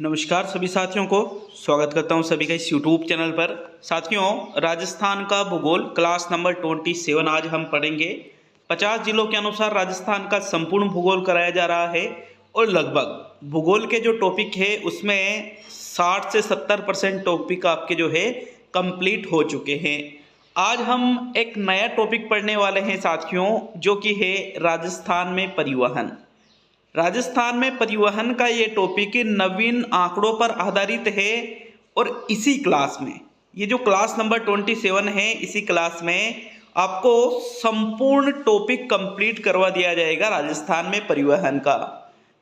नमस्कार सभी साथियों को स्वागत करता हूं सभी का इस YouTube चैनल पर। साथियों, राजस्थान का भूगोल क्लास नंबर 27 आज हम पढ़ेंगे। 50 जिलों के अनुसार राजस्थान का संपूर्ण भूगोल कराया जा रहा है और लगभग भूगोल के जो टॉपिक है उसमें 60 से 70% टॉपिक आपके जो है कंप्लीट हो चुके हैं। आज हम एक नया टॉपिक पढ़ने वाले हैं साथियों, जो कि है राजस्थान में परिवहन। राजस्थान में परिवहन का ये टॉपिक नवीन आंकड़ों पर आधारित है और इसी क्लास में, ये जो क्लास नंबर 27 है, इसी क्लास में आपको संपूर्ण टॉपिक कंप्लीट करवा दिया जाएगा राजस्थान में परिवहन का।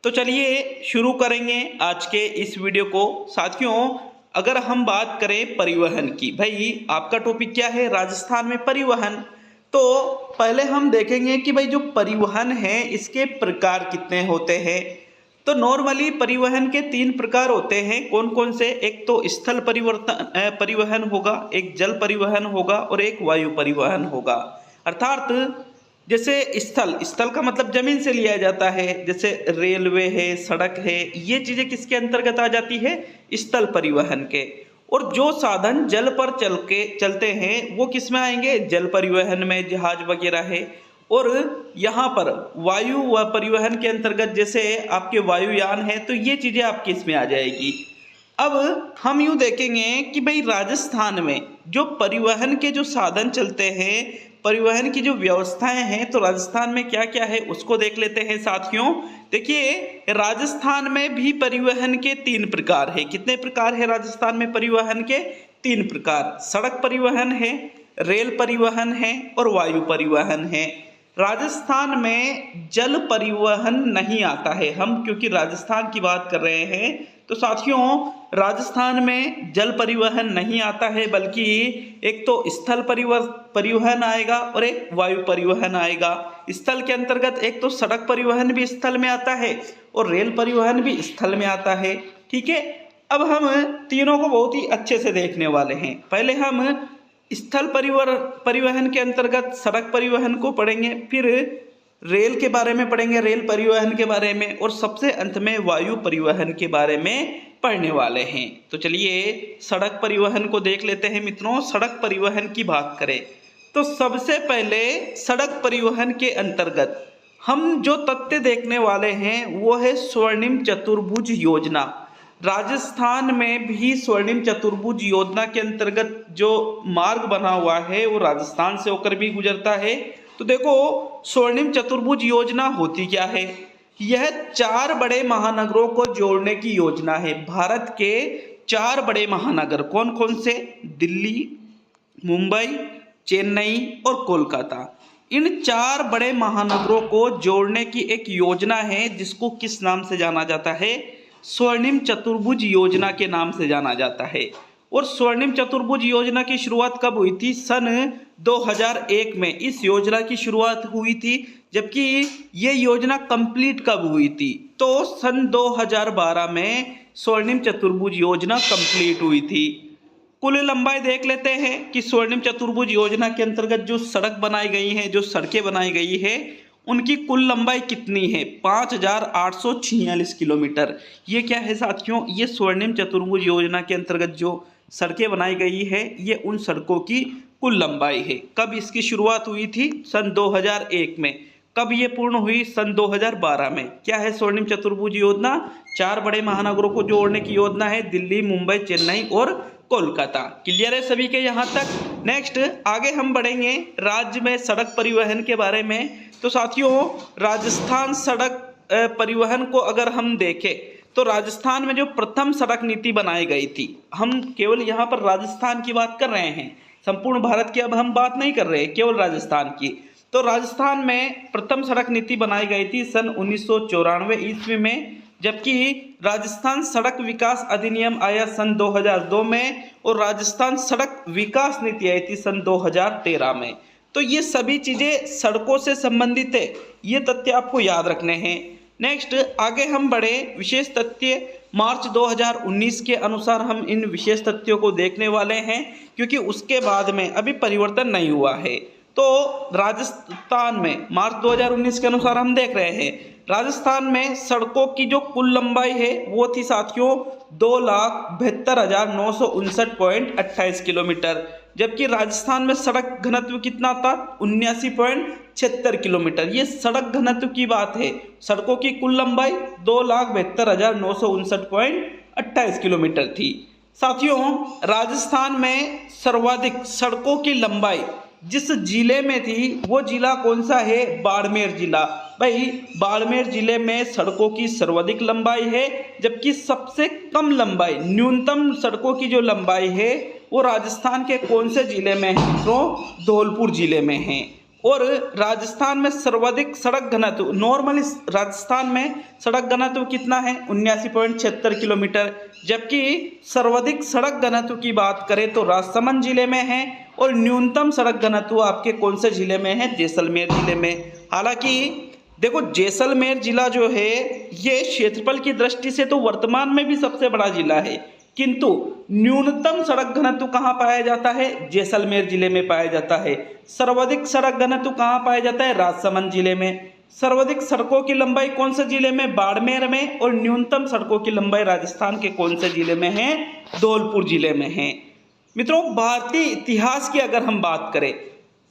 तो चलिए शुरू करेंगे आज के इस वीडियो को। साथियों, अगर हम बात करें परिवहन की, भाई आपका टॉपिक क्या है? राजस्थान में परिवहन। तो पहले हम देखेंगे कि भाई जो परिवहन है इसके प्रकार कितने होते हैं। तो नॉर्मली परिवहन के 3 प्रकार होते हैं। कौन कौन से? एक तो स्थल परिवहन होगा, एक जल परिवहन होगा और एक वायु परिवहन होगा। अर्थात जैसे स्थल का मतलब जमीन से लिया जाता है, जैसे रेलवे है, सड़क है, ये चीजें किसके अंतर्गत आ जाती है? स्थल परिवहन के। और जो साधन जल पर चलते हैं वो किस में आएंगे? जल परिवहन में, जहाज वगैरह है। और यहाँ पर वायु व परिवहन के अंतर्गत जैसे आपके वायुयान है, तो ये चीजें आपकी इसमें आ जाएगी। अब हम यूँ देखेंगे कि भाई राजस्थान में जो परिवहन के जो साधन चलते हैं, परिवहन की जो व्यवस्थाएं हैं, तो राजस्थान में क्या क्या है उसको देख लेते हैं साथियों। देखिए, राजस्थान में भी परिवहन के 3 प्रकार है। कितने प्रकार है राजस्थान में परिवहन के? 3 प्रकार। सड़क परिवहन है, रेल परिवहन है और वायु परिवहन है। राजस्थान में जल परिवहन नहीं आता है। हम क्योंकि राजस्थान की बात कर रहे हैं, तो साथियों राजस्थान में जल परिवहन नहीं आता है, बल्कि एक तो स्थल परिवहन आएगा और एक वायु परिवहन आएगा। स्थल के अंतर्गत एक तो सड़क परिवहन भी स्थल में आता है और रेल परिवहन भी स्थल में आता है। ठीक है, अब हम तीनों को बहुत ही अच्छे से देखने वाले हैं। पहले हम स्थल परिवहन के अंतर्गत सड़क परिवहन को पढ़ेंगे, फिर रेल के बारे में पढ़ेंगे, रेल परिवहन के बारे में, और सबसे अंत में वायु परिवहन के बारे में पढ़ने वाले हैं। तो चलिए सड़क परिवहन को देख लेते हैं मित्रों। सड़क परिवहन की बात करें तो सबसे पहले सड़क परिवहन के अंतर्गत हम जो तथ्य देखने वाले हैं वो है स्वर्णिम चतुर्भुज योजना। राजस्थान में भी स्वर्णिम चतुर्भुज योजना के अंतर्गत जो मार्ग बना हुआ है वो राजस्थान से होकर भी गुजरता है। तो देखो, स्वर्णिम चतुर्भुज योजना होती क्या है? यह 4 बड़े महानगरों को जोड़ने की योजना है। भारत के 4 बड़े महानगर कौन कौन से? दिल्ली, मुंबई, चेन्नई और कोलकाता। इन 4 बड़े महानगरों को जोड़ने की एक योजना है, जिसको किस नाम से जाना जाता है? स्वर्णिम चतुर्भुज योजना के नाम से जाना जाता है। और स्वर्णिम चतुर्भुज योजना की शुरुआत कब हुई थी? सन 2001 में इस योजना की शुरुआत हुई थी। जबकि ये योजना कंप्लीट कब हुई थी? तो सन 2012 में स्वर्णिम चतुर्भुज योजना कंप्लीट हुई थी। कुल लंबाई देख लेते हैं कि स्वर्णिम चतुर्भुज योजना के अंतर्गत जो सड़क बनाई गई है, जो सड़कें बनाई गई है, उनकी कुल लंबाई कितनी है? 5846 किलोमीटर। ये क्या है साथियों? ये स्वर्णिम चतुर्भुज योजना के अंतर्गत जो सड़कें बनाई गई है, ये उन सड़कों की कुल लंबाई है। कब इसकी शुरुआत हुई थी? सन 2001 में। कब ये पूर्ण हुई? सन 2012 में। क्या है स्वर्णिम चतुर्भुज योजना? 4 बड़े महानगरों को जोड़ने की योजना है, दिल्ली, मुंबई, चेन्नई और कोलकाता। क्लियर है सभी के यहाँ तक? नेक्स्ट आगे हम बढ़ेंगे राज्य में सड़क परिवहन के बारे में। तो साथियों, राजस्थान सड़क परिवहन को अगर हम देखें तो राजस्थान में जो प्रथम सड़क नीति बनाई गई थी, हम केवल यहाँ पर राजस्थान की बात कर रहे हैं, संपूर्ण भारत की अब हम बात नहीं कर रहे हैं, केवल राजस्थान की। तो राजस्थान में प्रथम सड़क नीति बनाई गई थी सन 1994 ईस्वी में, जबकि राजस्थान सड़क विकास अधिनियम आया सन 2002 में और राजस्थान सड़क विकास नीति आई थी सन 2013 में। तो ये सभी चीजें सड़कों से संबंधित है, ये तथ्य आपको याद रखने हैं। नेक्स्ट आगे हम बढ़े, विशेष तथ्य मार्च 2019 के अनुसार हम इन विशेष तथ्यों को देखने वाले हैं, क्योंकि उसके बाद में अभी परिवर्तन नहीं हुआ है। तो राजस्थान में मार्च 2019 के अनुसार हम देख रहे हैं राजस्थान में सड़कों की जो कुल लंबाई है वो थी साथियों 2,72,959.28 किलोमीटर, जबकि राजस्थान में सड़क घनत्व कितना था 79.76 किलोमीटर। ये सड़क घनत्व की बात है। सड़कों की कुल लंबाई 2,72,959.28 किलोमीटर थी। साथियों, राजस्थान में सर्वाधिक सड़कों की लंबाई जिस जिले में थी वो जिला कौन सा है? बाड़मेर जिला। भाई बाड़मेर जिले में सड़कों की सर्वाधिक लंबाई है, जबकि सबसे कम लंबाई न्यूनतम सड़कों की जो लंबाई है वो राजस्थान के कौन से जिले में है? तो धौलपुर जिले में है। और राजस्थान में सर्वाधिक सड़क घनत्व नॉर्मली राजस्थान में सड़क घनत्व कितना है? 79.76 किलोमीटर, जबकि सर्वाधिक सड़क घनत्व की बात करें तो राजसमंद जिले में है और न्यूनतम सड़क घनत्व आपके कौन से जिले में है? जैसलमेर जिले में। हालांकि देखो जैसलमेर जिला जो है ये क्षेत्रफल की दृष्टि से तो वर्तमान में भी सबसे बड़ा जिला है, किंतु न्यूनतम सड़क घनत्व कहाँ पाया जाता है? जैसलमेर जिले में पाया जाता है। सर्वाधिक सड़क घनत्व कहाँ पाया जाता है? राजसमंद जिले में। सर्वाधिक सड़कों की लंबाई कौन से जिले में? बाड़मेर में। और न्यूनतम सड़कों की लंबाई राजस्थान के कौन से जिले में है? धौलपुर जिले में है। मित्रों, भारतीय इतिहास की अगर हम बात करें,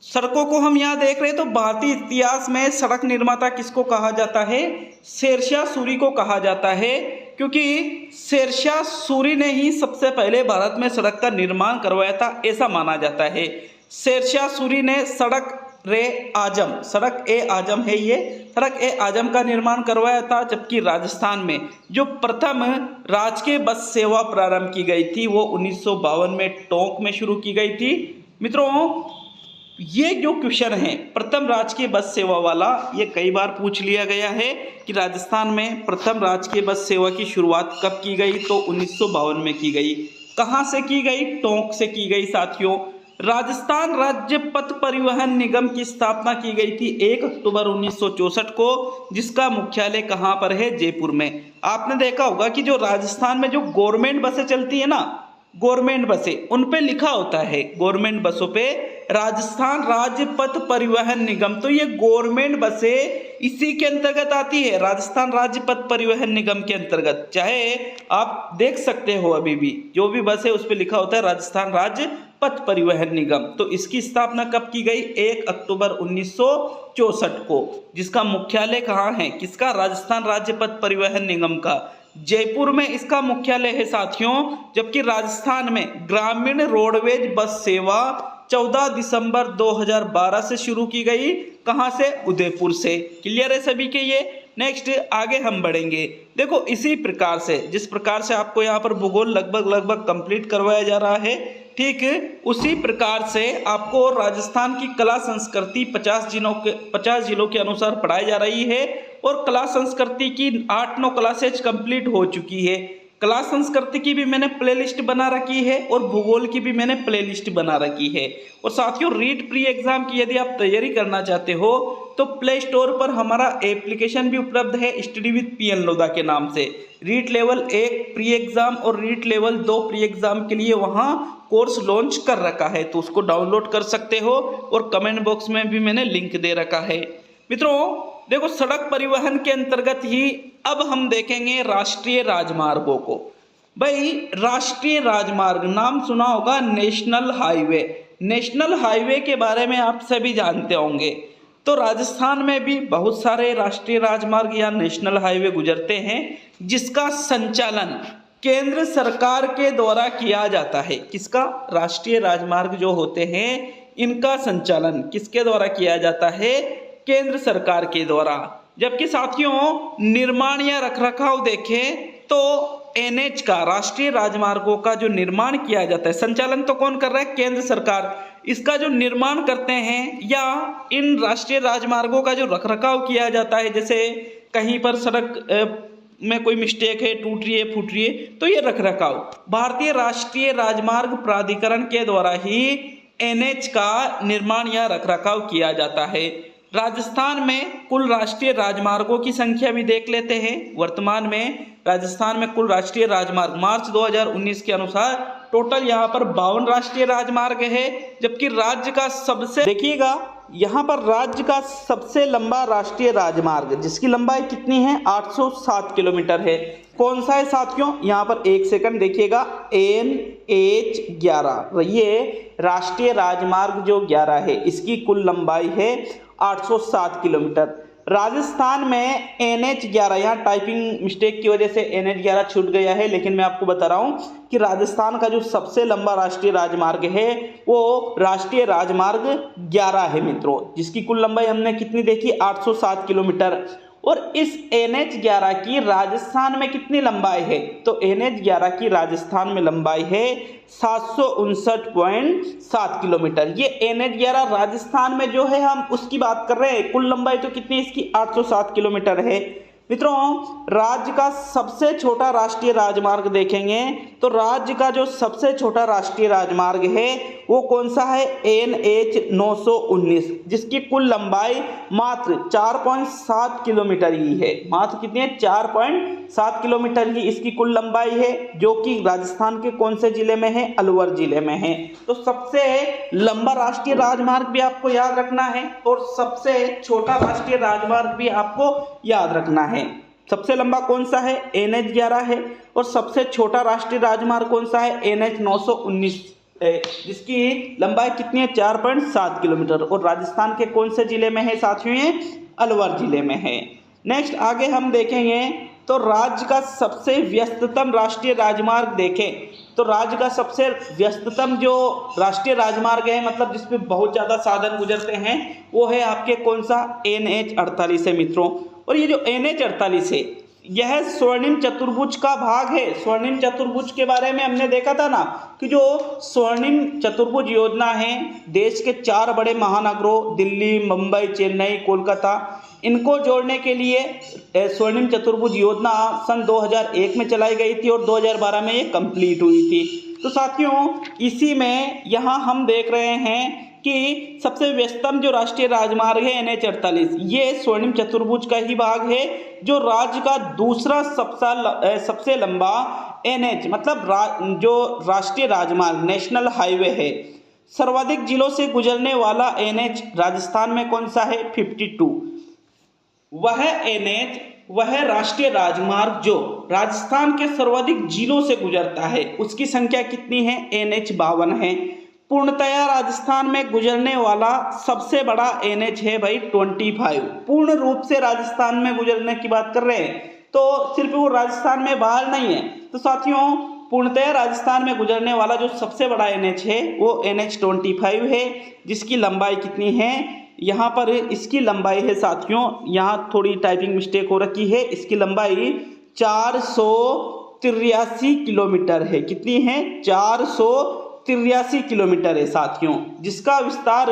सड़कों को हम यहाँ देख रहे हैं तो भारतीय इतिहास में सड़क निर्माता किसको कहा जाता है? शेरशाह सूरी को कहा जाता है, क्योंकि शेरशाह सूरी ने ही सबसे पहले भारत में सड़क का निर्माण करवाया था, ऐसा माना जाता है। शेरशाह सूरी ने सड़क ए आजम है ये सड़क ए आजम का निर्माण करवाया था, जबकि राजस्थान में जो प्रथम राजकीय बस सेवा प्रारंभ की गई थी वो 1952 में टोंक में शुरू की गई थी। मित्रों, ये जो क्वेश्चन है प्रथम राजकीय बस सेवा वाला, ये कई बार पूछ लिया गया है कि राजस्थान में प्रथम राजकीय बस सेवा की शुरुआत कब की गई? तो 1952 में की गई। कहाँ से की गई? टोंक से की गई। साथियों, राजस्थान राज्य पथ परिवहन निगम की स्थापना की गई थी 1 अक्टूबर 1964 को, जिसका मुख्यालय कहाँ पर है? जयपुर में। आपने देखा होगा कि जो राजस्थान में जो गवर्नमेंट बसें चलती है ना, गवर्नमेंट बसें, उन पे लिखा होता है गवर्नमेंट बसों पे राजस्थान राज्य पथ परिवहन निगम। तो ये गवर्नमेंट बसें इसी के अंतर्गत आती है, राजस्थान राज्य पथ परिवहन निगम के अंतर्गत। चाहे आप देख सकते हो अभी भी जो भी बस है उस पे लिखा होता है राजस्थान राज्य पथ परिवहन निगम। तो इसकी स्थापना कब की गई? 1 अक्टूबर 1964 को, जिसका मुख्यालय कहाँ है? किसका? राजस्थान राज्य पथ परिवहन निगम का। जयपुर में इसका मुख्यालय है साथियों। जबकि राजस्थान में ग्रामीण रोडवेज बस सेवा 14 दिसंबर 2012 से शुरू की गई। कहां से? उदयपुर से। क्लियर है सभी के ये? नेक्स्ट आगे हम बढ़ेंगे। देखो इसी प्रकार से जिस प्रकार से आपको यहाँ पर भूगोल लगभग कंप्लीट करवाया जा रहा है, ठीक उसी प्रकार से आपको राजस्थान की कला संस्कृति 50 जिलों के अनुसार पढ़ाई जा रही है। और कला संस्कृति की 8-9 क्लासेज कंप्लीट हो चुकी है। कला संस्कृति की भी मैंने प्लेलिस्ट बना रखी है और भूगोल की भी मैंने प्लेलिस्ट बना रखी है। और साथियों, रीट प्री एग्जाम की यदि आप तैयारी करना चाहते हो तो प्ले स्टोर पर हमारा एप्लीकेशन भी उपलब्ध है स्टडी विद पीएन लोधा के नाम से। रीट लेवल 1 प्री एग्जाम और रीट लेवल 2 प्री एग्जाम के लिए वहाँ कोर्स लॉन्च कर रखा है, तो उसको डाउनलोड कर सकते हो और कमेंट बॉक्स में भी मैंने लिंक दे रखा है। मित्रों देखो, सड़क परिवहन के अंतर्गत ही अब हम देखेंगे राष्ट्रीय राजमार्गों को। भाई राष्ट्रीय राजमार्ग नाम सुना होगा, नेशनल हाईवे। नेशनल हाईवे के बारे में आप सभी जानते होंगे। तो राजस्थान में भी बहुत सारे राष्ट्रीय राजमार्ग या नेशनल हाईवे गुजरते हैं, जिसका संचालन केंद्र सरकार के द्वारा किया जाता है। किसका? राष्ट्रीय राजमार्ग जो होते हैं इनका संचालन किसके द्वारा किया जाता है? केंद्र सरकार के द्वारा। जबकि साथियों निर्माण या रखरखाव देखें तो एनएच का, राष्ट्रीय राजमार्गों का जो निर्माण किया जाता है, संचालन तो कौन कर रहा है? केंद्र सरकार। इसका जो निर्माण करते हैं या इन राष्ट्रीय राजमार्गों का जो रखरखाव किया जाता है, जैसे कहीं पर सड़क में कोई मिस्टेक है, टूट रही है, फूट रही है, तो ये रखरखाव भारतीय राष्ट्रीय राजमार्ग प्राधिकरण के द्वारा ही एनएच का निर्माण या रखरखाव किया जाता है। राजस्थान में कुल राष्ट्रीय राजमार्गों की संख्या भी देख लेते हैं। वर्तमान में राजस्थान में कुल राष्ट्रीय राजमार्ग मार्च 2019 के अनुसार टोटल यहाँ पर 52 राष्ट्रीय राजमार्ग है। जबकि राज्य का सबसे देखिएगा यहाँ पर राज्य का सबसे लंबा राष्ट्रीय राजमार्ग जिसकी लंबाई कितनी है 807 किलोमीटर है, कौन सा है साथियों? यहाँ पर एक सेकंड देखिएगा, NH11 ये राष्ट्रीय राजमार्ग जो 11 है इसकी कुल लंबाई है 807 किलोमीटर। राजस्थान में NH11, यहाँ टाइपिंग मिस्टेक की वजह से NH11 छूट गया है, लेकिन मैं आपको बता रहा हूँ कि राजस्थान का जो सबसे लंबा राष्ट्रीय राजमार्ग है वो राष्ट्रीय राजमार्ग 11 है मित्रों, जिसकी कुल लंबाई हमने कितनी देखी 807 किलोमीटर। और इस NH11 की राजस्थान में कितनी लंबाई है? तो NH11 की राजस्थान में लंबाई है 759.7 किलोमीटर। ये NH11 राजस्थान में जो है हम उसकी बात कर रहे हैं, कुल लंबाई तो कितनी इसकी 807 किलोमीटर है। मित्रों राज्य का सबसे छोटा राष्ट्रीय राजमार्ग देखेंगे तो राज्य का जो सबसे छोटा राष्ट्रीय राजमार्ग है वो कौन सा है? NH919, जिसकी कुल लंबाई मात्र 4.7 किलोमीटर ही है। मात्र कितनी है? 4.7 किलोमीटर ही इसकी कुल लंबाई है, जो कि राजस्थान के कौन से जिले में है? अलवर जिले में है। तो सबसे लंबा राष्ट्रीय राजमार्ग भी आपको याद रखना है और सबसे छोटा राष्ट्रीय राजमार्ग भी आपको याद रखना है। सबसे लंबा कौन सा है? NH11 है। और सबसे छोटा राष्ट्रीय राजमार्ग कौन सा है? NH919, जिसकी लंबाई कितनी है? 4.7 किलोमीटर। और राजस्थान के कौन से जिले में है साथियों? ये अलवर जिले में है। नेक्स्ट आगे हम देखेंगे तो राज्य का सबसे व्यस्ततम राष्ट्रीय राजमार्ग देखें तो राज्य का सबसे व्यस्ततम जो राष्ट्रीय राजमार्ग है, मतलब जिसपे बहुत ज़्यादा साधन गुजरते हैं, वो है आपके कौन सा? NH48 है मित्रों। और ये जो NH48 है यह स्वर्णिम चतुर्भुज का भाग है। स्वर्णिम चतुर्भुज के बारे में हमने देखा था ना कि जो स्वर्णिम चतुर्भुज योजना है देश के 4 बड़े महानगरों दिल्ली, मुंबई, चेन्नई, कोलकाता, इनको जोड़ने के लिए स्वर्णिम चतुर्भुज योजना सन 2001 में चलाई गई थी और 2012 में ये कंप्लीट हुई थी। तो साथियों इसी में यहाँ हम देख रहे हैं कि सबसे व्यस्तम जो राष्ट्रीय राजमार्ग है NH48, ये स्वर्णिम चतुर्भुज का ही भाग है, जो राज्य का दूसरा सबसे लंबा NH मतलब जो राष्ट्रीय राजमार्ग नेशनल हाईवे है। सर्वाधिक जिलों से गुजरने वाला NH राजस्थान में कौन सा है? 52। वह NH वह राष्ट्रीय राजमार्ग जो राजस्थान के सर्वाधिक जिलों से गुजरता है उसकी संख्या कितनी है? NH52 है। पूर्णतया राजस्थान में गुजरने वाला सबसे बड़ा NH है भाई 25। पूर्ण रूप से राजस्थान में गुजरने की बात कर रहे हैं तो सिर्फ वो राजस्थान में बाहर नहीं है। तो साथियों पूर्णतया राजस्थान में गुजरने वाला जो सबसे बड़ा NH है वो NH25 है, जिसकी लंबाई कितनी है? यहाँ पर इसकी लंबाई है साथियों, यहाँ थोड़ी टाइपिंग मिस्टेक हो रखी है, इसकी लंबाई 483 किलोमीटर है। कितनी है? 483 किलोमीटर है साथियों, जिसका विस्तार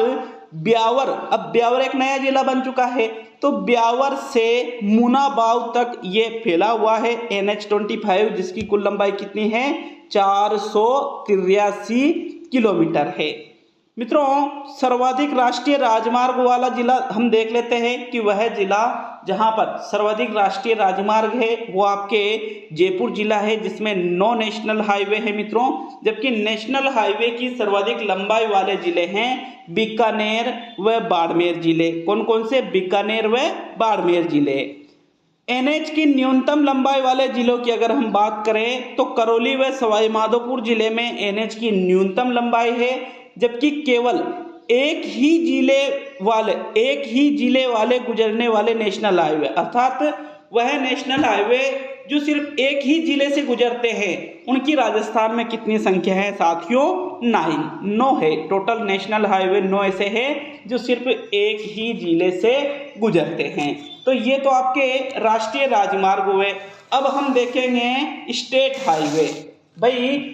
ब्यावर, अब ब्यावर एक नया जिला बन चुका है, तो ब्यावर से मुनाबाव तक ये फैला हुआ है NH25, जिसकी कुल लंबाई कितनी है? 483 किलोमीटर है। मित्रों सर्वाधिक राष्ट्रीय राजमार्ग वाला जिला हम देख लेते हैं कि वह जिला जहां पर सर्वाधिक राष्ट्रीय राजमार्ग है वो आपके जयपुर जिला है, जिसमें 9 नेशनल हाईवे है मित्रों। जबकि नेशनल हाईवे की सर्वाधिक लंबाई वाले जिले हैं बीकानेर व बाड़मेर जिले। कौन कौन से? बीकानेर व बाड़मेर जिले। NH की न्यूनतम लंबाई वाले जिलों की अगर हम बात करें तो करौली व सवाई माधोपुर जिले में NH की न्यूनतम लंबाई है, जबकि केवल एक ही जिले वाले गुजरने वाले नेशनल हाईवे, अर्थात वह नेशनल हाईवे जो सिर्फ एक ही जिले से गुजरते हैं, उनकी राजस्थान में कितनी संख्या है साथियों? 9 है। टोटल नेशनल हाईवे 9 ऐसे हैं जो सिर्फ एक ही जिले से गुजरते हैं। तो ये तो आपके राष्ट्रीय राजमार्ग हुए। अब हम देखेंगे स्टेट हाईवे। भाई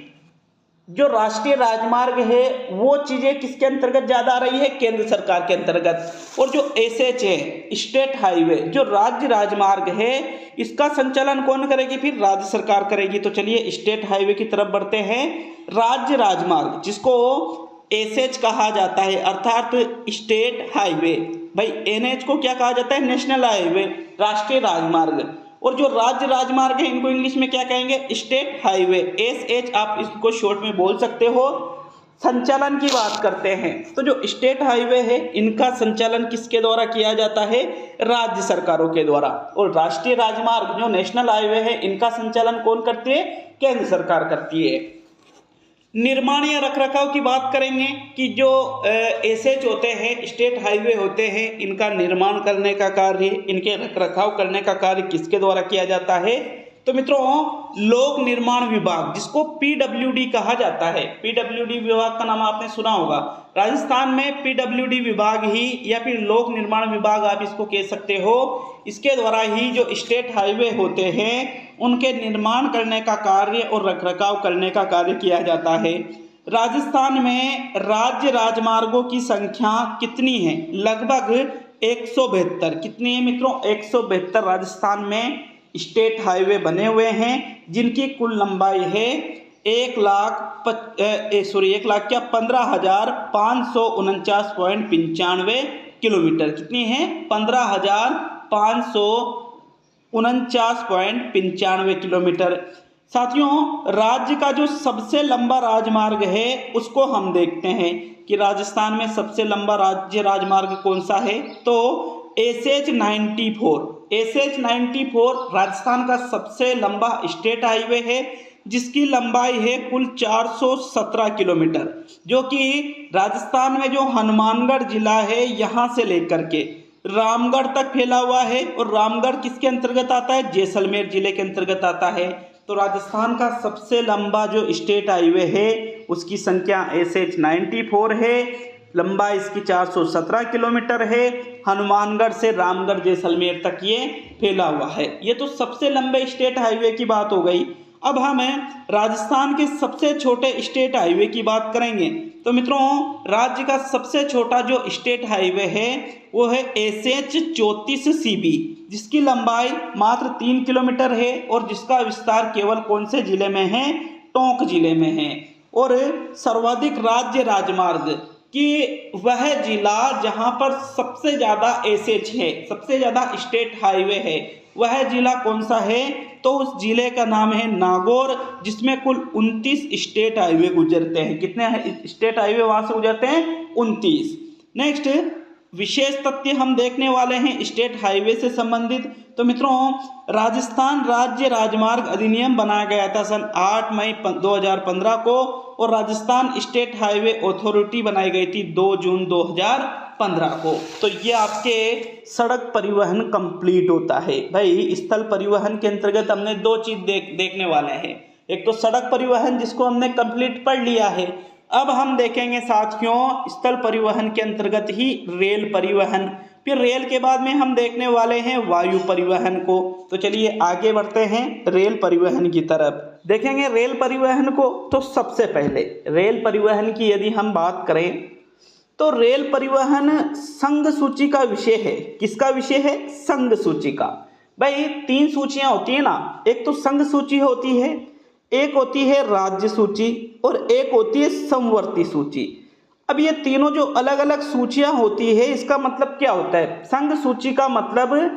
जो राष्ट्रीय राजमार्ग है वो चीजें किसके अंतर्गत ज्यादा आ रही है? केंद्र सरकार के अंतर्गत। और जो SH है स्टेट हाईवे, जो राज्य राजमार्ग है, इसका संचालन कौन करेगी? फिर राज्य सरकार करेगी। तो चलिए स्टेट हाईवे की तरफ बढ़ते हैं। राज्य राजमार्ग जिसको SH कहा जाता है अर्थात स्टेट हाईवे। भाई NH को क्या कहा जाता है? नेशनल हाईवे, राष्ट्रीय राजमार्ग। और जो राज्य राजमार्ग है इनको इंग्लिश में क्या कहेंगे? State highway. SH आप इसको शॉर्ट में बोल सकते हो। संचालन की बात करते हैं तो जो स्टेट हाईवे है इनका संचालन किसके द्वारा किया जाता है? राज्य सरकारों के द्वारा। और राष्ट्रीय राजमार्ग जो नेशनल हाईवे है इनका संचालन कौन करती है? केंद्र सरकार करती है। निर्माण या रखरखाव की बात करेंगे कि जो एसएच होते हैं, स्टेट हाईवे होते हैं, इनका निर्माण करने का कार्य, इनके रखरखाव करने का कार्य किसके द्वारा किया जाता है? तो मित्रों लोक निर्माण विभाग, जिसको पीडब्ल्यूडी कहा जाता है, पीडब्ल्यूडी विभाग का नाम आपने सुना होगा। राजस्थान में पीडब्ल्यूडी विभाग ही या फिर लोक निर्माण विभाग आप इसको कह सकते हो, इसके द्वारा ही जो स्टेट हाईवे होते हैं उनके निर्माण करने का कार्य और रखरखाव करने का कार्य किया जाता है। राजस्थान में राज्य राजमार्गों की संख्या कितनी है? लगभग 172। कितनी है मित्रों? 172 राजस्थान में स्टेट हाईवे बने हुए हैं, जिनकी कुल लंबाई है 15,549.95 किलोमीटर। कितनी है? 15,549.95 किलोमीटर। साथियों राज्य का जो सबसे लंबा राजमार्ग है उसको हम देखते हैं कि राजस्थान में सबसे लंबा राज्य राजमार्ग कौन सा है? तो SH94। SH94 राजस्थान का सबसे लंबा स्टेट हाईवे है, जिसकी लंबाई है कुल 417 किलोमीटर, जो कि राजस्थान में जो हनुमानगढ़ जिला है यहाँ से लेकर के रामगढ़ तक फैला हुआ है। और रामगढ़ किसके अंतर्गत आता है? जैसलमेर जिले के अंतर्गत आता है। तो राजस्थान का सबसे लंबा जो स्टेट हाईवे है उसकी संख्या SH94 है, लंबाई इसकी 417 किलोमीटर है, हनुमानगढ़ से रामगढ़ जैसलमेर तक ये फैला हुआ है। ये तो सबसे लंबे स्टेट हाईवे की बात हो गई। अब हम राजस्थान के सबसे छोटे स्टेट हाईवे की बात करेंगे। तो मित्रों राज्य का सबसे छोटा जो स्टेट हाईवे है वो है SH34CB, जिसकी लंबाई मात्र 3 किलोमीटर है और जिसका विस्तार केवल कौन से जिले में है? टोंक जिले में है। और सर्वाधिक राज्य राजमार्ग कि वह जिला जहां पर सबसे ज़्यादा एसएच है, सबसे ज़्यादा स्टेट हाईवे है, वह जिला कौन सा है? तो उस जिले का नाम है नागौर, जिसमें कुल 29 स्टेट हाईवे गुजरते हैं। कितने स्टेट हाईवे वहां से गुजरते हैं? 29। नेक्स्ट विशेष तथ्य हम देखने वाले हैं स्टेट हाईवे से संबंधित। तो मित्रों राजस्थान राज्य राजमार्ग अधिनियम बनाया गया था सन 8 मई 2015 को, और राजस्थान स्टेट हाईवे अथॉरिटी बनाई गई थी 2 जून 2015 को। तो ये आपके सड़क परिवहन कंप्लीट होता है। भाई स्थल परिवहन के अंतर्गत हमने 2 चीज देखने वाले हैं। एक तो सड़क परिवहन जिसको हमने कंप्लीट पढ़ लिया है। अब हम देखेंगे साथियों स्थल परिवहन के अंतर्गत ही रेल परिवहन, फिर रेल के बाद में हम देखने वाले हैं वायु परिवहन को। तो चलिए आगे बढ़ते हैं रेल परिवहन की तरफ। देखेंगे रेल परिवहन को। तो सबसे पहले रेल परिवहन की यदि हम बात करें तो रेल परिवहन संघ सूची का विषय है। किसका विषय है? संघ सूची का। भाई 3 सूचियां होती है ना, एक तो संघ सूची होती है, एक होती है राज्य सूची और एक होती है समवर्ती सूची। अब ये तीनों जो अलग अलग सूचियां होती है इसका मतलब क्या होता है? संघ सूची का मतलब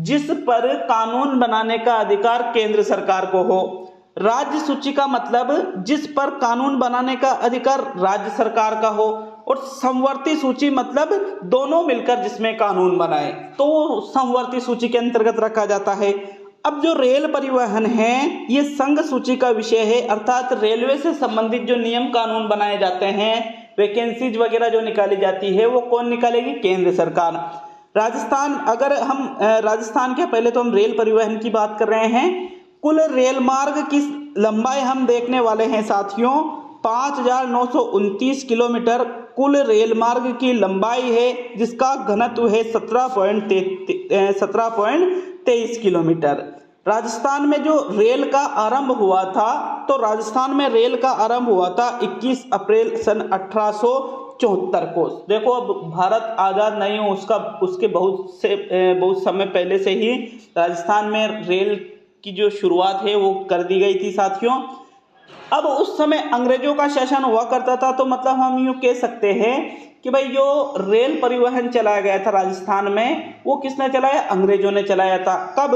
जिस पर कानून बनाने का अधिकार केंद्र सरकार को हो। राज्य सूची का मतलब जिस पर कानून बनाने का अधिकार राज्य सरकार का हो। और समवर्ती सूची मतलब दोनों मिलकर जिसमें कानून बनाए तो समवर्ती सूची के अंतर्गत रखा जाता है। अब जो रेल परिवहन है ये संघ सूची का विषय है, अर्थात रेलवे से संबंधित जो नियम कानून बनाए जाते हैं, वैकेंसीज वगैरह जो निकाली जाती है वो कौन निकालेगी? केंद्र सरकार। राजस्थान, अगर हम राजस्थान के पहले तो हम रेल परिवहन की बात कर रहे हैं। कुल रेल मार्ग की लंबाई हम देखने वाले हैं साथियों 5,929 किलोमीटर कुल रेल मार्ग की लंबाई है, जिसका घनत्व है 17.23 किलोमीटर। राजस्थान में जो रेल का आरंभ हुआ था, तो राजस्थान में रेल का आरंभ हुआ था 21 अप्रैल सन 1874 को। देखो अब भारत आज़ाद नहीं हो उसके बहुत समय पहले से ही राजस्थान में रेल की जो शुरुआत है वो कर दी गई थी साथियों। अब उस समय अंग्रेजों का शासन हुआ करता था, तो मतलब हम यूँ कह सकते हैं कि भाई जो रेल परिवहन चलाया गया था राजस्थान में वो किसने चलाया? अंग्रेजों ने चलाया था। कब?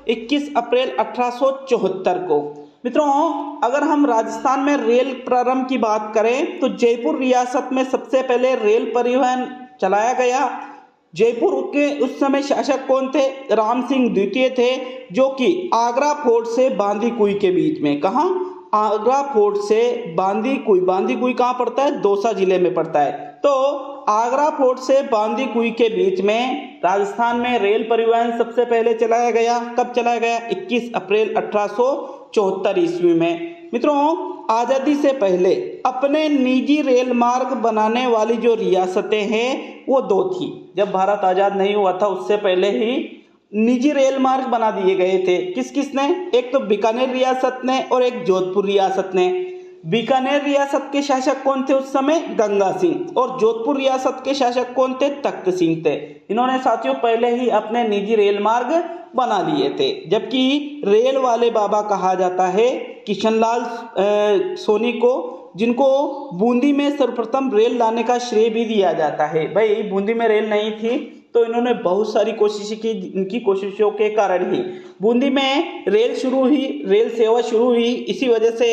21 अप्रैल 1874 को। मित्रों, अगर हम राजस्थान में रेल प्रारंभ की बात करें तो जयपुर रियासत में सबसे पहले रेल परिवहन चलाया गया। जयपुर के उस समय शासक कौन थे? राम सिंह द्वितीय थे, जो कि आगरा फोर्ट से बांदीकुई के बीच में, कहाँ? आगरा फोर्ट से बांदीकुई। बांदीकुई कहाँ पड़ता है? दौसा जिले में पड़ता है। तो आगरा फोर्ट से बांदीकुई के बीच में राजस्थान में रेल परिवहन सबसे पहले चलाया गया। कब चलाया गया? 21 अप्रैल 1874 ईस्वी में। मित्रों, आजादी से पहले अपने निजी रेल मार्ग बनाने वाली जो रियासतें हैं वो दो थी। जब भारत आजाद नहीं हुआ था उससे पहले ही निजी रेल मार्ग बना दिए गए थे। किस किस ने? एक तो बीकानेर रियासत ने और एक जोधपुर रियासत ने। बीकानेर रियासत के शासक कौन थे उस समय? गंगा सिंह। और जोधपुर रियासत के शासक कौन थे? तख्त सिंह थे। इन्होंने साथियों पहले ही अपने निजी रेल मार्ग बना लिए थे। जबकि रेल वाले बाबा कहा जाता है किशनलाल सोनी को, जिनको बूंदी में सर्वप्रथम रेल लाने का श्रेय भी दिया जाता है। भाई, बूंदी में रेल नहीं थी तो इन्होंने बहुत सारी कोशिशें की। इनकी कोशिशों के कारण ही बूंदी में रेल सेवा शुरू हुई। इसी वजह से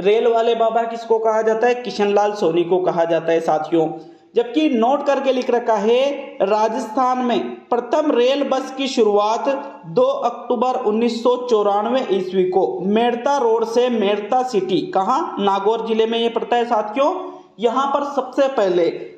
रेल वाले बाबा किसको कहा जाता है? किशनलाल सोनी को कहा जाता है साथियों। जबकि नोट करके लिख रखा है, राजस्थान में प्रथम रेल बस की शुरुआत 2 अक्टूबर 1994 ईस्वी को मेड़ता रोड से मेड़ता सिटी, कहाँ? नागौर जिले में ये पड़ता है साथियों। यहाँ पर सबसे पहले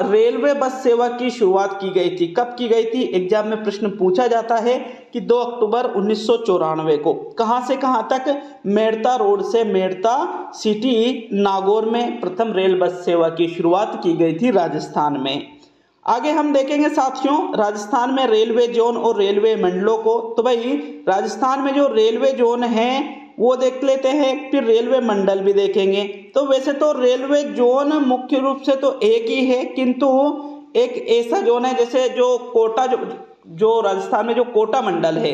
रेलवे बस सेवा की शुरुआत की गई थी। कब की गई थी? एग्जाम में प्रश्न पूछा जाता है कि 2 अक्टूबर 1994 को। कहां से कहां तक? मेड़ता रोड से मेड़ता सिटी, नागौर में प्रथम रेल बस सेवा की शुरुआत की गई थी राजस्थान में। आगे हम देखेंगे साथियों राजस्थान में रेलवे जोन और रेलवे मंडलों को। तो भाई, राजस्थान में जो रेलवे जोन है वो देख लेते हैं, फिर रेलवे मंडल भी देखेंगे। तो वैसे तो रेलवे जोन मुख्य रूप से तो एक ही है, किंतु एक ऐसा जोन है जैसे जो कोटा, जो राजस्थान में जो कोटा मंडल है,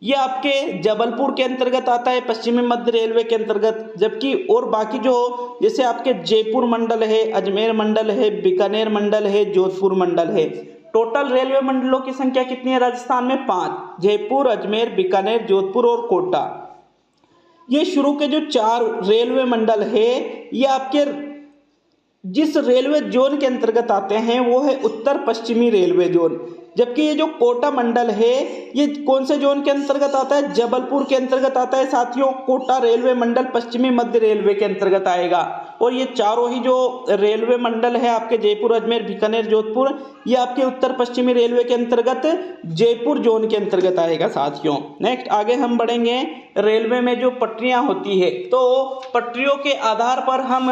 ये आपके जबलपुर के अंतर्गत आता है, पश्चिमी मध्य रेलवे के अंतर्गत। जबकि और बाकी जो जैसे आपके जयपुर मंडल है, अजमेर मंडल है, बीकानेर मंडल है, जोधपुर मंडल है। टोटल रेलवे मंडलों की संख्या कितनी है राजस्थान में? 5। जयपुर, अजमेर, बीकानेर, जोधपुर और कोटा। ये शुरू के जो 4 रेलवे मंडल है ये आपके जिस रेलवे जोन के अंतर्गत आते हैं वो है उत्तर पश्चिमी रेलवे जोन। जबकि ये जो कोटा मंडल है ये कौन से जोन के अंतर्गत आता है? जबलपुर के अंतर्गत आता है साथियों। कोटा रेलवे मंडल पश्चिमी मध्य रेलवे के अंतर्गत आएगा। और ये चारों ही जो रेलवे मंडल है आपके जयपुर, अजमेर, बीकानेर, जोधपुर, ये आपके उत्तर पश्चिमी रेलवे के अंतर्गत जयपुर जोन के अंतर्गत आएगा साथियों। नेक्स्ट आगे हम बढ़ेंगे। रेलवे में जो पटरियां होती है तो पटरियों के आधार पर हम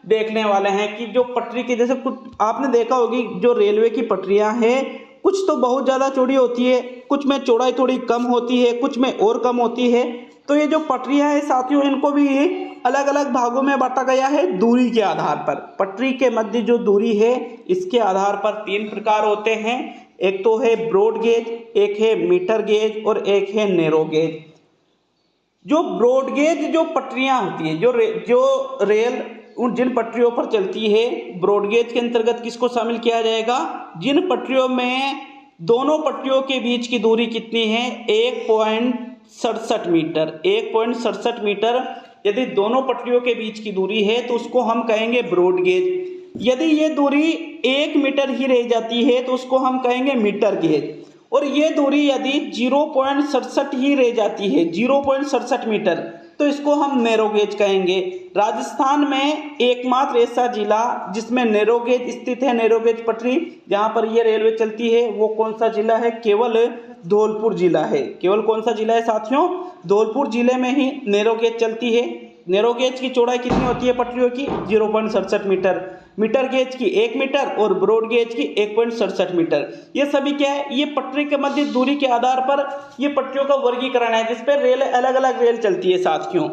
देखने वाले हैं कि जो पटरी के जैसे कुछ आपने देखा होगी, जो रेलवे की पटरियां हैं कुछ तो बहुत ज़्यादा चौड़ी होती है, कुछ में चौड़ाई थोड़ी कम होती है, कुछ में और कम होती है। तो ये जो पटरियां हैं साथियों इनको भी अलग अलग भागों में बांटा गया है दूरी के आधार पर। पटरी के मध्य जो दूरी है इसके आधार पर 3 प्रकार होते हैं। एक तो है ब्रॉड गेज, एक है मीटर गेज और एक है नैरो गेज। जो ब्रॉड गेज जो पटरियां होती है, जो रेल जिन पटरियों पर चलती है, ब्रॉड गेज के अंतर्गत किसको शामिल किया जाएगा? जिन पटरियों में दोनों पटरियों के बीच की दूरी कितनी है? 1.67 मीटर। 1.67 मीटर यदि दोनों पटरियों के बीच की दूरी है तो उसको हम कहेंगे ब्रॉड गेज। यदि ये दूरी 1 मीटर ही रह जाती है तो उसको हम कहेंगे मीटर गेज। और ये दूरी यदि 0.67 ही रह जाती है, 0.67 मीटर, तो इसको हम नैरो गेज कहेंगे। राजस्थान में एकमात्र ऐसा जिला जिसमें नैरो गेज स्थित है, नैरो गेज पटरी जहां पर ये रेलवे चलती है, वो कौन सा जिला है? केवल धौलपुर जिला है। केवल कौन सा जिला है साथियों? धौलपुर जिले में ही नैरो गेज चलती है। नैरो गेज की चौड़ाई कितनी होती है पटरियों की? 0.67 मीटर। मीटर गेज की 1 मीटर और ब्रॉड गेज की 1.67 मीटर। ये सभी क्या है? ये पटरी के मध्य दूरी के आधार पर ये पटरियों का वर्गीकरण है जिस पर रेल अलग अलग रेल चलती है साथियों।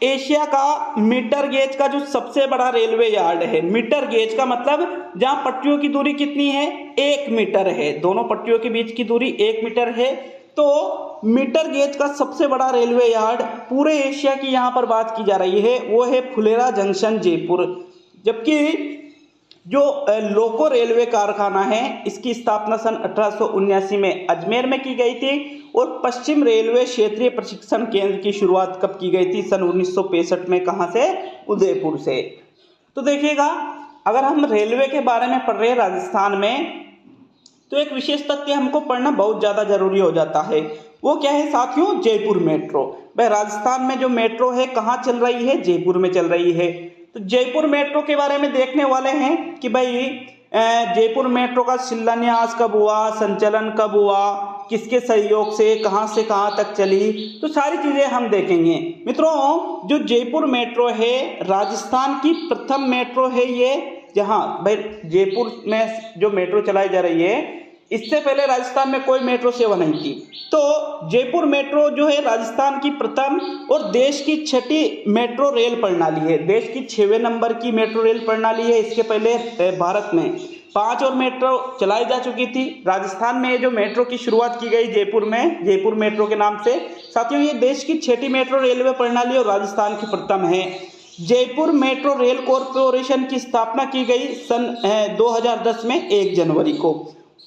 एशिया का मीटर गेज का जो सबसे बड़ा रेलवे यार्ड है, मीटर गेज का मतलब जहां पटरियों की दूरी कितनी है? 1 मीटर है। दोनों पटरियों के बीच की दूरी 1 मीटर है। तो मीटर गेज का सबसे बड़ा रेलवे यार्ड पूरे एशिया की यहाँ पर बात की जा रही है वो है फुलेरा जंक्शन जयपुर। जबकि जो लोको रेलवे कारखाना है इसकी स्थापना सन 1879 में अजमेर में की गई थी और पश्चिम रेलवे क्षेत्रीय प्रशिक्षण केंद्र की शुरुआत कब की गई थी? सन 1965 में। कहाँ से? उदयपुर से। तो देखिएगा, अगर हम रेलवे के बारे में पढ़ रहे हैं राजस्थान में, तो एक विशेष तथ्य हमको पढ़ना बहुत ज़्यादा जरूरी हो जाता है। वो क्या है साथियों? जयपुर मेट्रो। भाई राजस्थान में जो मेट्रो है कहाँ चल रही है? जयपुर में चल रही है। तो जयपुर मेट्रो के बारे में देखने वाले हैं कि भाई जयपुर मेट्रो का शिलान्यास कब हुआ, संचालन कब हुआ, किसके सहयोग से कहाँ तक चली, तो सारी चीजें हम देखेंगे। मित्रों, जो जयपुर मेट्रो है राजस्थान की प्रथम मेट्रो है ये, जहां भाई जयपुर में जो मेट्रो चलाई जा रही है, इससे पहले राजस्थान में कोई मेट्रो सेवा नहीं थी। तो जयपुर मेट्रो जो है राजस्थान की प्रथम और देश की छठी मेट्रो रेल प्रणाली है। देश की 6वें नंबर की मेट्रो रेल प्रणाली है। इसके पहले भारत में 5 और मेट्रो चलाई जा चुकी थी। राजस्थान में जो मेट्रो की शुरुआत की गई जयपुर में, जयपुर मेट्रो के नाम से। साथियों, ये देश की छठी मेट्रो रेलवे प्रणाली और राजस्थान की प्रथम है। जयपुर मेट्रो रेल कॉरपोरेशन की स्थापना की गई सन 2010 में 1 जनवरी को।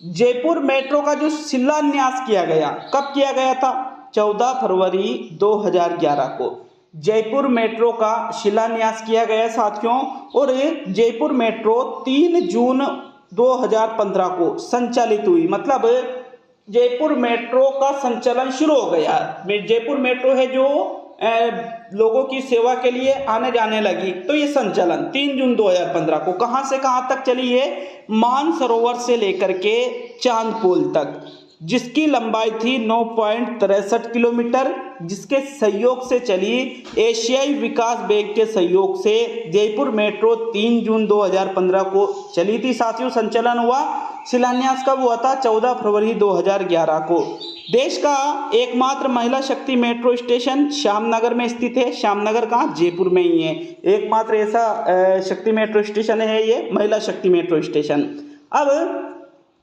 जयपुर मेट्रो का जो शिलान्यास किया गया, कब किया गया था? 14 फरवरी 2011 को जयपुर मेट्रो का शिलान्यास किया गया साथियों। और जयपुर मेट्रो 3 जून 2015 को संचालित हुई। मतलब जयपुर मेट्रो का संचालन शुरू हो गया। जयपुर मेट्रो है जो लोगों की सेवा के लिए आने जाने लगी। तो ये संचालन 3 जून 2015 को कहां से कहां तक चली है? मानसरोवर से लेकर के चांदपोल तक, जिसकी लंबाई थी 9.63 किलोमीटर, जिसके सहयोग से चली एशियाई विकास बैंक के सहयोग से जयपुर मेट्रो 3 जून 2015 को चली थी साथियों। संचालन हुआ। शिलान्यास कब हुआ था? 14 फरवरी 2011 को। देश का एकमात्र महिला शक्ति मेट्रो स्टेशन श्यामनगर में स्थित है। श्यामनगर कहाँ? जयपुर में ही है। एकमात्र ऐसा शक्ति मेट्रो स्टेशन है ये, महिला शक्ति मेट्रो स्टेशन। अब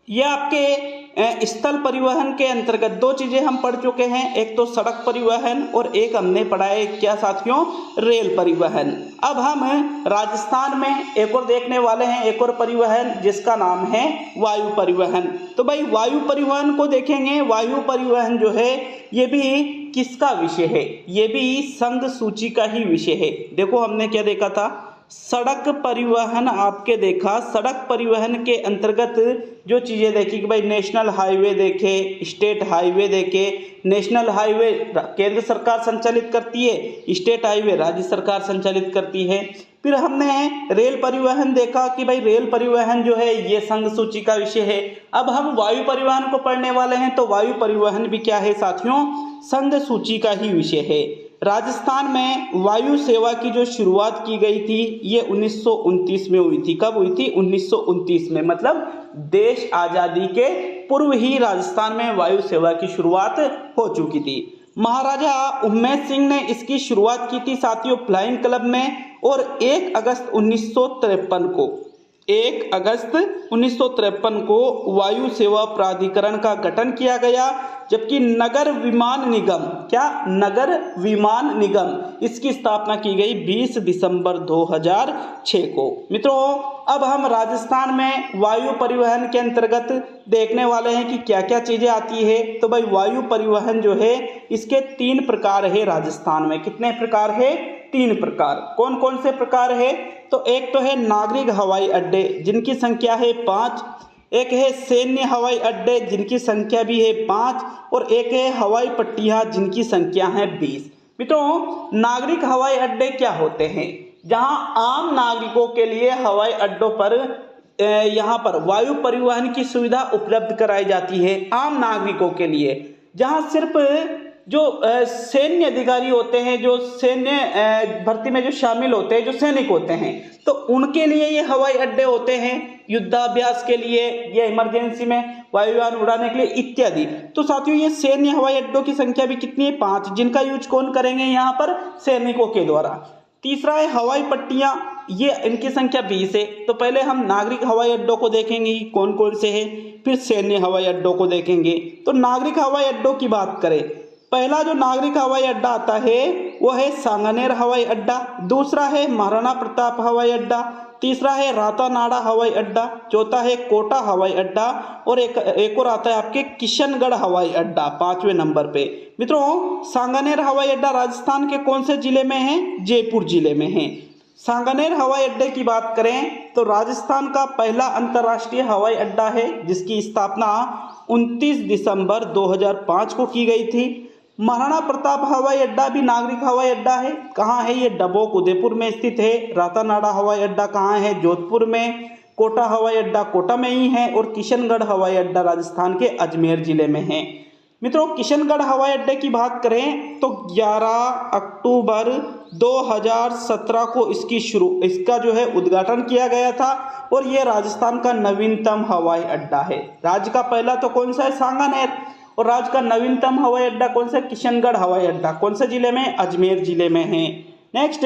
ये आपके स्थल परिवहन के अंतर्गत 2 चीजें हम पढ़ चुके हैं, एक तो सड़क परिवहन और एक हमने पढ़ा है क्या साथियों? रेल परिवहन। अब हम राजस्थान में एक और देखने वाले हैं, एक और परिवहन, जिसका नाम है वायु परिवहन। तो भाई वायु परिवहन को देखेंगे। वायु परिवहन जो है ये भी किसका विषय है? ये भी संघ सूची का ही विषय है। देखो हमने क्या देखा था? सड़क परिवहन आपके देखा। सड़क परिवहन के अंतर्गत जो चीज़ें देखी कि भाई नेशनल हाईवे देखे, स्टेट हाईवे देखे। नेशनल हाईवे केंद्र सरकार संचालित करती है, स्टेट हाईवे राज्य सरकार संचालित करती है। फिर हमने रेल परिवहन देखा कि भाई रेल परिवहन जो है ये संघ सूची का विषय है। अब हम वायु परिवहन को पढ़ने वाले हैं। तो वायु परिवहन भी क्या है साथियों? संघ सूची का ही विषय है। राजस्थान में वायु सेवा की जो शुरुआत की गई थी ये 1929 में हुई थी। कब हुई थी? 1929 में। मतलब देश आजादी के पूर्व ही राजस्थान में वायु सेवा की शुरुआत हो चुकी थी। महाराजा उम्मेद सिंह ने इसकी शुरुआत की थी साथियों फ्लाइंग क्लब में। और 1 अगस्त 1953 को 1 अगस्त 1953 को वायु सेवा प्राधिकरण का गठन किया गया। जबकि नगर विमान निगम, क्या? नगर विमान निगम, इसकी स्थापना की गई 20 दिसंबर 2006 को। मित्रों, अब हम राजस्थान में वायु परिवहन के अंतर्गत देखने वाले हैं कि क्या क्या चीजें आती है। तो भाई वायु परिवहन जो है इसके 3 प्रकार है राजस्थान में। कितने प्रकार है? 3 प्रकार। कौन कौन से प्रकार है? तो एक तो है नागरिक हवाई अड्डे, जिनकी संख्या है 5। एक है सैन्य हवाई अड्डे, जिनकी संख्या भी है 5। और एक है हवाई पट्टियां, जिनकी संख्या है 20। मित्रों, नागरिक हवाई अड्डे क्या होते हैं? जहां आम नागरिकों के लिए हवाई अड्डों पर यहाँ पर वायु परिवहन की सुविधा उपलब्ध कराई जाती है आम नागरिकों के लिए। जहां सिर्फ जो सैन्य अधिकारी होते हैं, जो सैन्य भर्ती में जो शामिल होते हैं, जो सैनिक होते हैं, तो उनके लिए ये हवाई अड्डे होते हैं, युद्धाभ्यास के लिए या इमरजेंसी में वायुयान उड़ाने के लिए इत्यादि। तो साथियों, ये सैन्य हवाई अड्डों की संख्या भी कितनी है? 5, जिनका यूज कौन करेंगे यहाँ पर? सैनिकों के द्वारा। तीसरा है हवाई पट्टियां, ये इनकी संख्या 20 है। तो पहले हम नागरिक हवाई अड्डों को देखेंगे कि कौन कौन से हैं, फिर सैन्य हवाई अड्डों को देखेंगे। तो नागरिक हवाई अड्डों की बात करें, पहला जो नागरिक हवाई अड्डा आता है वो है सांगानेर हवाई अड्डा। दूसरा है महाराणा प्रताप हवाई अड्डा। तीसरा है रातानाडा हवाई अड्डा, चौथा है कोटा हवाई अड्डा और एक और आता है आपके किशनगढ़ हवाई अड्डा 5वें नंबर पे। मित्रों सांगानेर हवाई अड्डा राजस्थान के कौन से जिले में है? जयपुर जिले में है। सांगानेर हवाई अड्डे की बात करें तो राजस्थान का पहला अंतर्राष्ट्रीय हवाई अड्डा है जिसकी स्थापना 29 दिसंबर 2005 को की गई थी। महाराणा प्रताप हवाई अड्डा भी नागरिक हवाई अड्डा है। कहाँ है ये? डबोक उदयपुर में स्थित है। रातानाडा हवाई अड्डा कहाँ है? जोधपुर में। कोटा हवाई अड्डा कोटा में ही है और किशनगढ़ हवाई अड्डा राजस्थान के अजमेर जिले में है। मित्रों किशनगढ़ हवाई अड्डे की बात करें तो 11 अक्टूबर 2017 को इसका जो है उद्घाटन किया गया था और ये राजस्थान का नवीनतम हवाई अड्डा है। राज्य का पहला तो कौन सा है? सांगानेर। और राज्य का नवीनतम हवाई अड्डा कौन सा? किशनगढ़ हवाई अड्डा। कौन से जिले में? अजमेर जिले में है। नेक्स्ट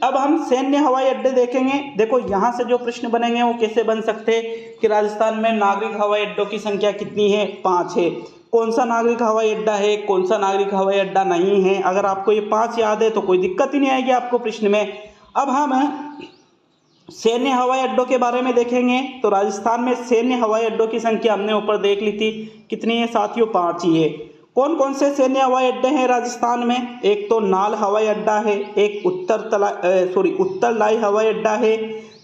अब हम सैन्य हवाई अड्डे देखेंगे। देखो यहाँ से जो प्रश्न बनेंगे वो कैसे बन सकते हैं कि राजस्थान में नागरिक हवाई अड्डों की संख्या कितनी है? 5 है। कौन सा नागरिक हवाई अड्डा है, कौन सा नागरिक हवाई अड्डा नहीं है? अगर आपको ये 5 याद है तो कोई दिक्कत ही नहीं आएगी आपको प्रश्न में। अब हम सैन्य हवाई अड्डों के बारे में देखेंगे तो राजस्थान में सैन्य हवाई अड्डों की संख्या हमने ऊपर देख ली थी, कितनी है साथियों? 5 ही है। कौन कौन से सैन्य हवाई अड्डे हैं राजस्थान में? एक तो नाल हवाई अड्डा है, एक उत्तरलाई हवाई अड्डा है,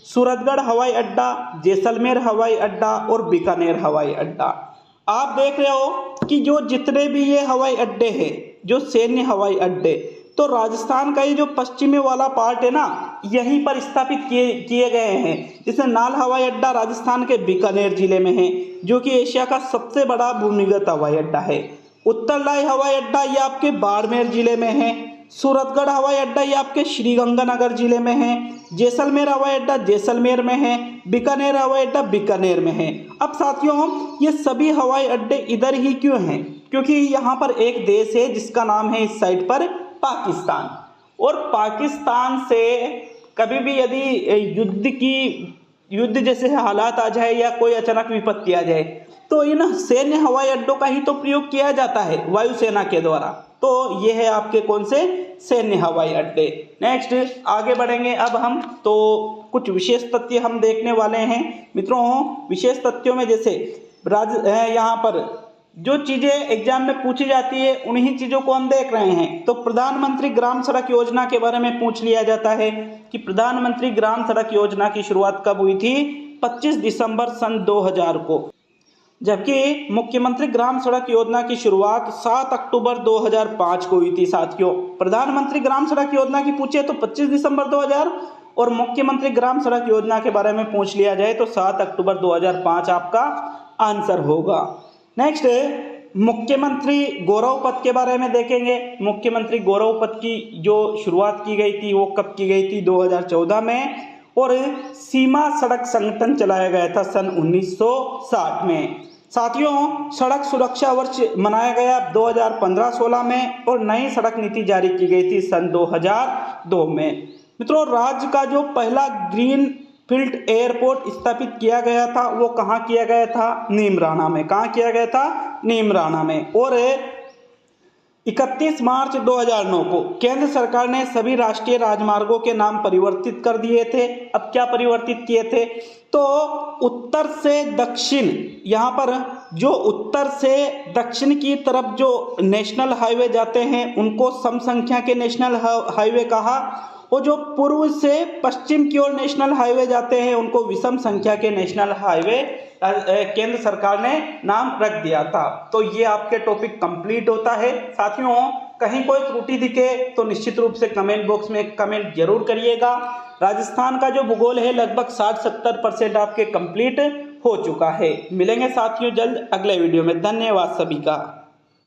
सूरतगढ़ हवाई अड्डा, जैसलमेर हवाई अड्डा और बीकानेर हवाई अड्डा। आप देख रहे हो कि जो जितने भी ये हवाई अड्डे हैं, जो सैन्य हवाई अड्डे, तो राजस्थान का ये जो पश्चिमी वाला पार्ट है ना, यहीं पर स्थापित किए गए हैं। जैसे नाल हवाई अड्डा राजस्थान के बीकानेर जिले में है जो कि एशिया का सबसे बड़ा भूमिगत हवाई अड्डा है। उत्तरलाई हवाई अड्डा ये आपके बाड़मेर जिले में है। सूरतगढ़ हवाई अड्डा ये आपके श्रीगंगानगर जिले में है। जैसलमेर हवाई अड्डा जैसलमेर में है। बीकानेर हवाई अड्डा बीकानेर में है। अब साथियों ये सभी हवाई अड्डे इधर ही क्यों हैं? क्योंकि यहाँ पर एक देश है जिसका नाम है इस साइड पर पाकिस्तान, और पाकिस्तान से कभी भी यदि युद्ध जैसे हालात आ जाए या कोई अचानक विपत्ति आ जाए तो इन सैन्य हवाई अड्डों का ही तो प्रयोग किया जाता है वायुसेना के द्वारा। तो ये है आपके कौन से? सैन्य हवाई अड्डे। नेक्स्ट आगे बढ़ेंगे अब हम तो कुछ विशेष तथ्य हम देखने वाले हैं। मित्रों विशेष तथ्यों में जैसे यहाँ पर जो चीजें एग्जाम में पूछी जाती है उन्हीं चीजों को हम देख रहे हैं। तो प्रधानमंत्री ग्राम सड़क योजना के बारे में पूछ लिया जाता है कि प्रधानमंत्री ग्राम सड़क योजना की शुरुआत कब हुई थी? 25 दिसंबर सन 2000 को, जबकि मुख्यमंत्री ग्राम सड़क योजना की शुरुआत 7 अक्टूबर 2005 को हुई थी। साथियों प्रधानमंत्री ग्राम सड़क योजना की पूछे तो 25 दिसंबर 2000 और मुख्यमंत्री ग्राम सड़क योजना के बारे में पूछ लिया जाए तो 7 अक्टूबर 2005 आपका आंसर होगा। नेक्स्ट मुख्यमंत्री गौरव पथ के बारे में देखेंगे। मुख्यमंत्री गौरव पथ की जो शुरुआत की गई थी वो कब की गई थी? 2014 में, और सीमा सड़क संगठन चलाया गया था सन 1960 में। साथियों सड़क सुरक्षा वर्ष मनाया गया 2015-16 में और नई सड़क नीति जारी की गई थी सन 2002 में। मित्रों राज्य का जो पहला ग्रीन फील्ड एयरपोर्ट स्थापित किया गया था वो कहाँ किया गया था? नीमराणा में। कहाँ किया गया था? नीमराणा में। और 31 मार्च 2009 को केंद्र सरकार ने सभी राष्ट्रीय राजमार्गों के नाम परिवर्तित कर दिए थे। अब क्या परिवर्तित किए थे? तो उत्तर से दक्षिण, यहाँ पर जो उत्तर से दक्षिण की तरफ जो नेशनल हाईवे जाते हैं उनको सम संख्या के नेशनल हाईवे कहा, और जो पूर्व से पश्चिम की ओर नेशनल हाईवे जाते हैं उनको विषम संख्या के नेशनल हाईवे केंद्र सरकार ने नाम रख दिया था। तो ये आपके टॉपिक कंप्लीट होता है। साथियों कहीं कोई त्रुटि दिखे तो निश्चित रूप से कमेंट बॉक्स में कमेंट जरूर करिएगा। राजस्थान का जो भूगोल है लगभग 60-70% आपके कंप्लीट हो चुका है। मिलेंगे साथियों जल्द अगले वीडियो में। धन्यवाद सभी का।